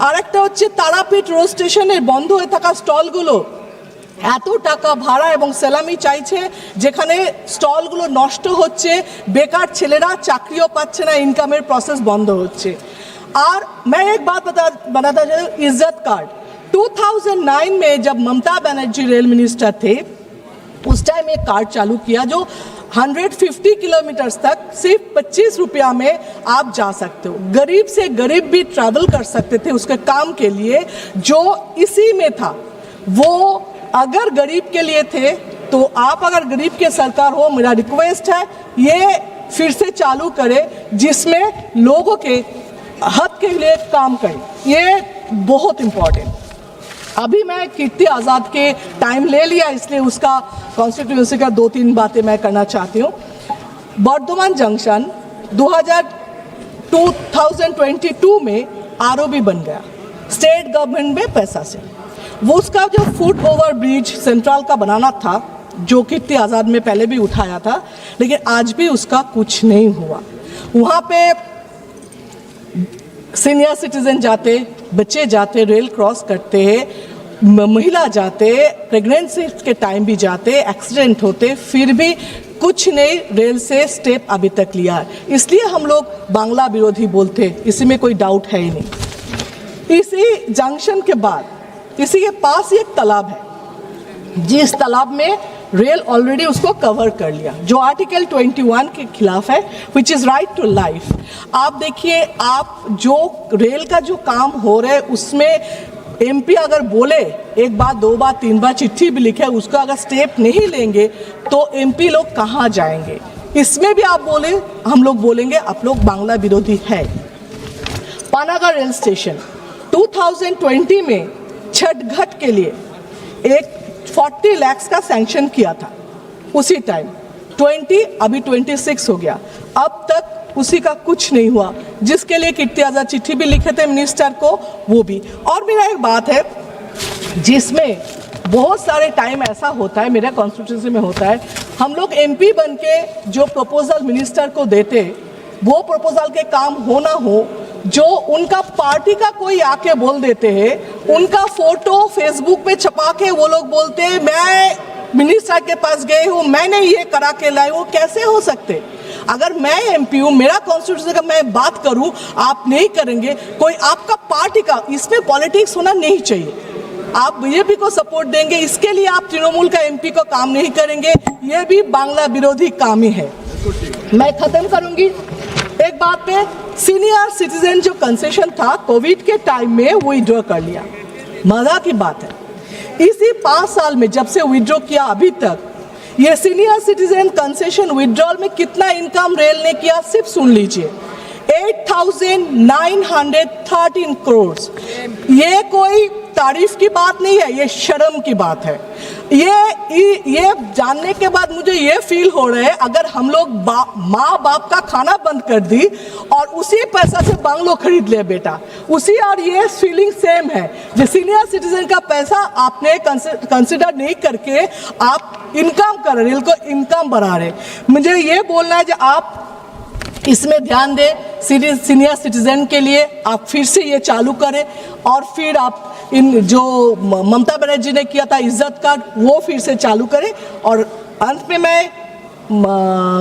আরেকটা হচ্ছে তারাপীঠ রোড স্টেশনের বন্ধ হয়ে থাকা স্টলগুলো এত টাকা ভাড়া এবং স্যালামি চাইছে, যেখানে স্টলগুলো নষ্ট হচ্ছে, বেকার ছেলেরা চাকরিও পাচ্ছে না, ইনকামের প্রসেস বন্ধ হচ্ছে। और मैं एक बात बताता चलूं, इज्जत कार्ड 2009 में जब ममता बनर्जी रेल मिनिस्टर थे उस टाइम एक कार्ड चालू किया जो 150 किलोमीटर्स तक सिर्फ 25 रुपया में आप जा सकते हो। गरीब से गरीब भी ट्रैवल कर सकते थे उसके काम के लिए, जो इसी में था। वो अगर गरीब के लिए थे तो आप अगर गरीब के सरकार हो, मेरा रिक्वेस्ट है ये फिर से चालू करें, जिसमें लोगों के हक के लिए काम करें। ये बहुत इम्पोर्टेंट। अभी मैं कीर्ति आज़ाद के टाइम ले लिया, इसलिए उसका कॉन्स्टिट्यूंसी का 2-3 बातें मैं करना चाहती हूँ। बर्धमान जंक्शन 2022 में आरओबी बन गया स्टेट गवर्नमेंट में पैसा से। वो उसका जो फुट ओवर ब्रिज सेंट्रल का बनाना था, जो कीर्ति आज़ाद में पहले भी उठाया था, लेकिन आज भी उसका कुछ नहीं हुआ। वहाँ पे सीनियर सिटीजन जाते, बच्चे जाते, रेल क्रॉस करते हैं, महिला जाते, प्रेगनेंसी के टाइम भी जाते, एक्सीडेंट होते, फिर भी कुछ नहीं रेल से स्टेप अभी तक लिया है। इसलिए हम लोग बांग्ला विरोधी बोलते, इसी में कोई डाउट है ही नहीं। इसी जंक्शन के बाद इसी के पास एक तालाब है, जिस तालाब में रेल ऑलरेडी उसको कवर कर लिया, जो आर्टिकल 21 के खिलाफ है, which is right to life. आप देखिए, आप जो रेल का जो काम हो रहा है उसमें एमपी अगर बोले एक बार, 2 बार, 3 बार चिट्ठी भी लिखे, उसका अगर स्टेप नहीं लेंगे तो एमपी लोग कहाँ जाएंगे। इसमें भी आप बोले, हम लोग बोलेंगे आप लोग बांग्ला विरोधी है। पानागढ़ रेल स्टेशन 2020 में छठ घाट के लिए एक 40 लाख का सैंक्शन किया था उसी टाइम, 20 अभी 26 हो गया, अब तक उसी का कुछ नहीं हुआ, जिसके लिए कीर्ति आज़ाद चिट्ठी भी लिखे थे मिनिस्टर को, वो भी। और मेरा एक बात है जिसमें बहुत सारे टाइम ऐसा होता है, मेरे कॉन्स्टिट्यूंसी में होता है, हम लोग एमपी बन के जो प्रपोजल मिनिस्टर को देते, वो प्रपोजल के काम हो ना हो, जो उनका पार्टी का कोई आके बोल देते हैं, उनका फोटो फेसबुक पे छपा के वो लोग बोलते हैं मैं मिनिस्टर के पास गए हूँ, मैंने ये करा के लाई हूँ। कैसे हो सकते? अगर मैं एमपी हूँ, मेरा कॉन्स्टिट्यूंसी का मैं बात करूँ, आप नहीं करेंगे, कोई आपका पार्टी का, इसमें पॉलिटिक्स होना नहीं चाहिए। आप बीजेपी को सपोर्ट देंगे, इसके लिए आप तृणमूल का एमपी को काम नहीं करेंगे, ये भी बांग्ला विरोधी काम ही है। मैं खत्म करूंगी एक बात पे, सीनियर सिटीजन जो कंसेशन था कोविड के टाइम में वो विड्रॉ कर लिया। मजा की बात है, इसी 5 साल में जब से विड्रॉ किया अभी तक, ये सीनियर सिटीजन कंसेशन विड्रॉल में कितना इनकम रेल ने किया सिर्फ सुन लीजिए, 8,913 करोड़। ये कोई तारीफ की बात नहीं है, ये शर्म की बात है। ये जानने के बाद मुझे ये फील हो रहा है, अगर हम लोग माँ बाप का खाना बंद कर दी और उसी पैसा से बंगलो खरीद ले बेटा, उसी, और ये फीलिंग सेम है। जो सीनियर सिटीजन का पैसा आपने कंसिडर नहीं करके आप इनकम कर रहे, रेल को इनकम बढ़ा रहे। मुझे ये बोलना है कि आप इसमें ध्यान दें, सीनियर सिटीजन के लिए आप फिर से ये चालू करें, और फिर आप इन जो ममता बनर्जी ने किया था इज्जत कार्ड, वो फिर से चालू करें। और अंत में मैं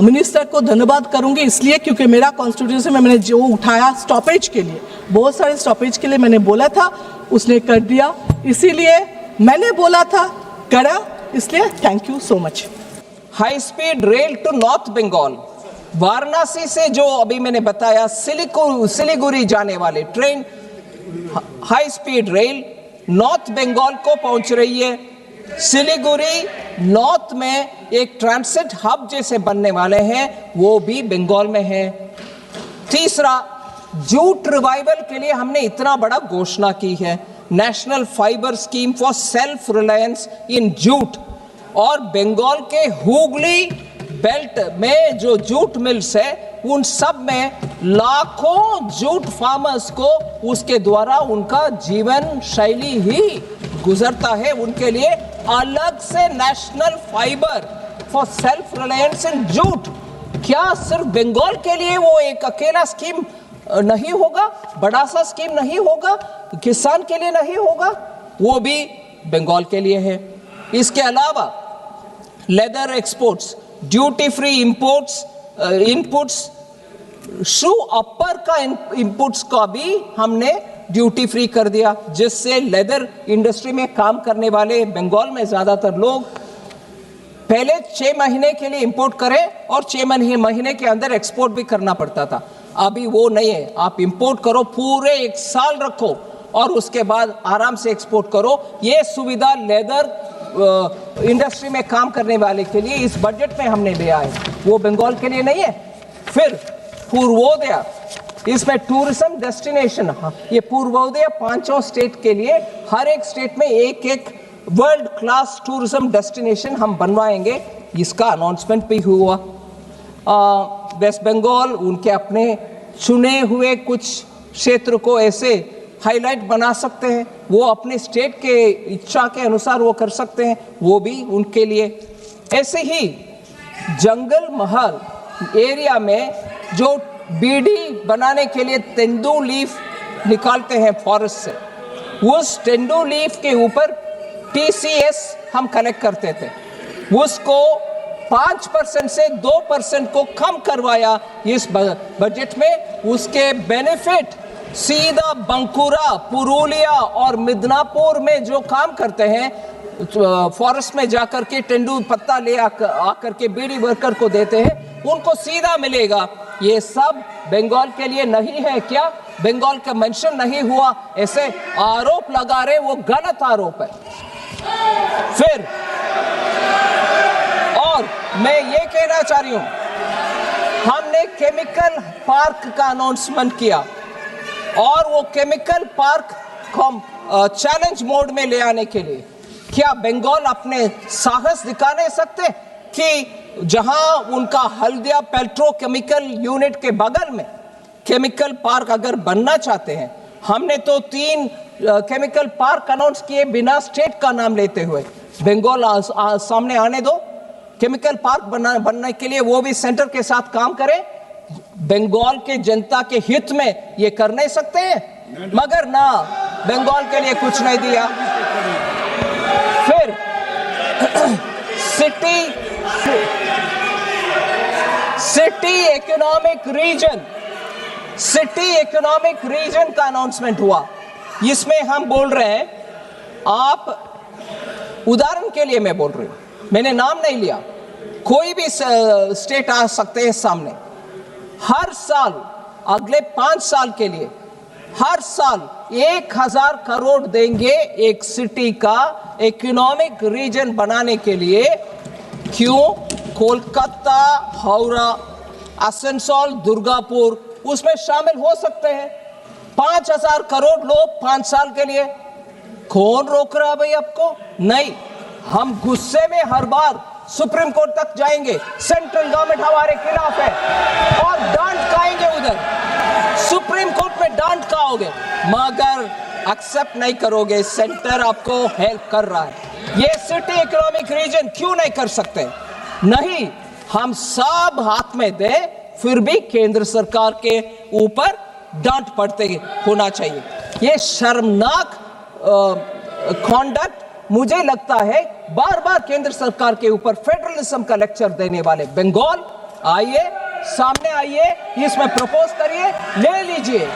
मिनिस्टर को धन्यवाद करूंगी, इसलिए क्योंकि मेरा कॉन्स्टिट्यूंसी में मैंने जो उठाया स्टॉपेज के लिए, बहुत सारे स्टॉपेज के लिए मैंने बोला था, उसने कर दिया, इसीलिए मैंने बोला था करा, इसलिए thank you so much. High speed rail to North Bengal, Varanasi से जो अभी मैंने बताया सिलीगुड़ी जाने वाले train, high speed rail North Bengal को पहुंच रही है। सिलीगुड़ी नॉर्थ में एक ट्रांसिट हब जैसे बनने वाले हैं, वो भी बंगाल में है। तीसरा, जूट रिवाइवल के लिए हमने इतना बड़ा घोषणा की है, national fibre scheme for self reliance in jute, और बंगाल के हुगली बेल्ट में जो जूट मिल्स है उन सब में लाखों जूट फार्मर्स को उसके द्वारा उनका जीवन शैली ही गुजरता है, उनके लिए अलग से national fibre for self reliance in jute. क्या सिर्फ बंगाल के लिए वो एक अकेला स्कीम नहीं होगा, बड़ा सा स्कीम नहीं होगा, किसान के लिए नहीं होगा, वो भी बंगाल के लिए है। इसके अलावा leather exports, duty free imports, inputs, shoe upper का इनपुट्स का भी हमने ड्यूटी फ्री कर दिया, जिससे लेदर इंडस्ट्री में काम करने वाले बंगाल में ज़्यादातर लोग पहले 6 महीने के लिए इंपोर्ट करें और 6 महीने के अंदर एक्सपोर्ट भी करना पड़ता था। अभी वो नहीं है, आप इंपोर्ट करो, पूरे 1 साल रखो और उसके बाद आराम से एक्सपोर्ट करो। ये सुविधा लेदर इंडस्ट्री में काम करने वाले के लिए इस बजट में हमने लिया है, वो बंगाल के लिए नहीं है। फिर पूर्वोदय, इसमें टूरिज्म डेस्टिनेशन, ये पूर्वोदय 5 स्टेट के लिए, हर एक स्टेट में एक वर्ल्ड क्लास टूरिज्म डेस्टिनेशन हम बनवाएंगे, इसका अनाउंसमेंट भी हुआ। वेस्ट बंगाल उनके अपने चुने हुए कुछ क्षेत्र को ऐसे हाईलाइट बना सकते हैं, वो अपने स्टेट के इच्छा के अनुसार वो कर सकते हैं, वो भी उनके लिए। ऐसे ही जंगल महल एरिया में जो बीड़ी बनाने के लिए तेंदू लीफ निकालते हैं फॉरेस्ट से, उस तेंदू लीफ के ऊपर TCS हम कलेक्ट करते थे, उसको 5% से 2% को कम करवाया इस बजट में। उसके बेनिफिट सीधा बंकुरा, पुरुलिया और मिदनापुर में जो काम करते हैं, फॉरेस्ट में जाकर के तेंदू पत्ता ले आकर के बीड़ी वर्कर को देते हैं, उनको सीधा मिलेगा। ये सब बंगाल के लिए नहीं है क्या? बंगाल का मेंशन नहीं हुआ, ऐसे आरोप लगा रहे, वो गलत आरोप है। फिर और मैं ये कहना चाह रही हूं, हमने केमिकल पार्क का अनाउंसमेंट किया और वो केमिकल पार्क को चैलेंज मोड में ले आने के लिए क्या बंगाल अपने साहस दिखा नहीं सकते कि जहां उनका हल्दिया पेट्रोकेमिकल यूनिट के बगल में केमिकल पार्क अगर बनना चाहते हैं, हमने तो 3 केमिकल पार्क अनाउंस किए बिना स्टेट का नाम लेते हुए। बंगाल सामने आने दो, केमिकल पार्क बनने के लिए वो भी सेंटर के साथ काम करें। बंगाल के जनता के हित में ये कर नहीं सकते हैं, मगर ना, बंगाल के लिए कुछ नहीं दिया। फिर सिटी इकोनॉमिक रीजन का अनाउंसमेंट हुआ। इसमें हम बोल रहे हैं, आप उदाहरण के लिए मैं बोल रही हूं, मैंने नाम नहीं लिया, कोई भी स्टेट आ सकते हैं सामने। हर साल अगले 5 साल के लिए हर साल 1000 करोड़ देंगे एक सिटी का इकोनॉमिक रीजन बनाने के लिए। क्यों? कोलकाता, हावड़ा, आसनसोल, दुर्गापुर उसमें शामिल हो सकते हैं। 5000 करोड़ लोग 5 साल के लिए, कौन रोक रहा भाई आपको? नहीं, हम गुस्से में हर बार सुप्रीम कोर्ट तक जाएंगे, सेंट्रल गवर्नमेंट हमारे खिलाफ है और डांट खाएंगे उधर, सुप्रीम कोर्ट में डांट खाओगे, मगर एक्सेप्ट नहीं करोगे, सेंटर आपको हेल्प कर रहा है। ये सिटी इकोनॉमिक रीजन क्यों नहीं कर सकते? नहीं, हम सब हाथ में दे, फिर भी केंद्र सरकार के ऊपर डांट पड़ते होना चाहिए। ये शर्मनाक कॉन्डक्ट मुझे लगता है। बार बार केंद्र सरकार के ऊपर फेडरलिज्म का लेक्चर देने वाले बंगाल, आइए सामने आइए, इसमें प्रपोज करिए, ले लीजिए।